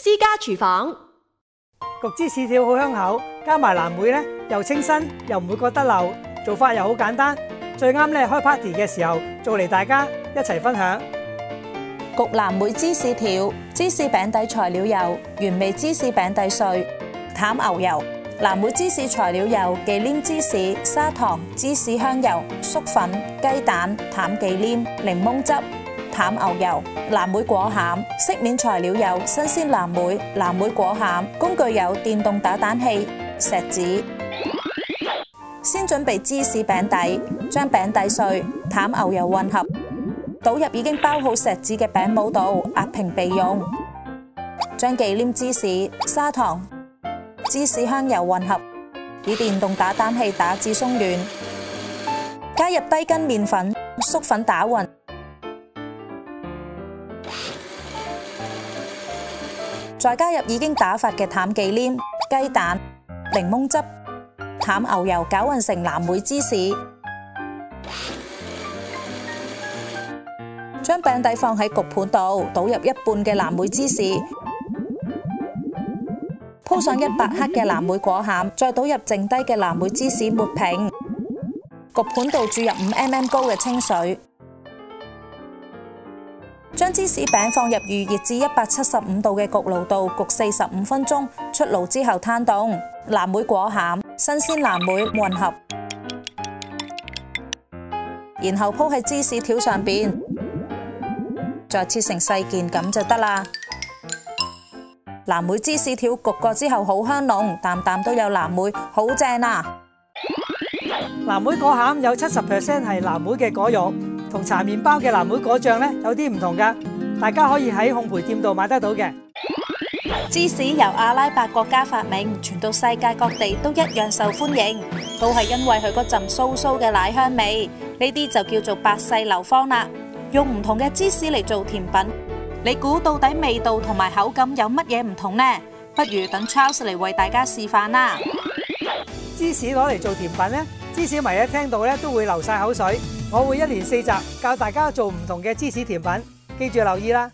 私家廚房。焗芝士條好香口，加埋藍莓咧又清新，又唔會覺得漏，做法又好簡單，最啱咧開 party 嘅時候做嚟大家一齊分享。焗藍莓芝士條，芝士餅底材料有原味芝士餅底碎、淡牛油、藍莓芝士材料有忌廉芝士、砂糖、芝士香油、粟粉、雞蛋、淡忌廉、檸檬汁、淡牛油、藍莓果餡。飾面材料有新鮮藍莓、藍莓果餡。工具有電動打蛋器、錫紙。先準備芝士餅底，將餅底碎、淡牛油混合，倒入已經包好錫紙嘅餅模度，壓平備用。將忌廉芝士、砂糖、芝士香油混合，以電動打蛋器打至鬆軟，加入低筋麵粉、粟粉打勻，再加入已經打發嘅淡忌廉、雞蛋、檸檬汁、淡牛油攪勻成藍莓芝士。將餅底放喺焗盤度，倒入一半嘅藍莓芝士，鋪上100克嘅藍莓果餡，再倒入剩低嘅藍莓芝士抹平。焗盤度注入5mm 高嘅清水，將芝士餅放入預熱至175度嘅焗爐度焗45分鐘，出爐之後攤凍。藍莓果餡、新鮮藍莓混合，然後鋪喺芝士條上邊，再切成細件咁就得啦。藍莓芝士條焗過之後好香濃，啖啖都有藍莓，好正啊！藍莓果餡有70% 係藍莓嘅果肉，同搽麵包嘅藍莓果醬咧有啲唔同㗎，大家可以喺烘焙店度買得到嘅。芝士由阿拉伯國家發明，傳到世界各地都一樣受歡迎，都係因為佢嗰陣酥酥嘅奶香味。呢啲就叫做百世流芳啦。用唔同嘅芝士嚟做甜品，你估到底味道同埋口感有乜嘢唔同呢？不如等 Charles 嚟為大家示範啦。芝士攞嚟做甜品呢，芝士迷一聽到咧都會流晒口水。我會1連4集教大家做唔同嘅芝士甜品，記住留意啦。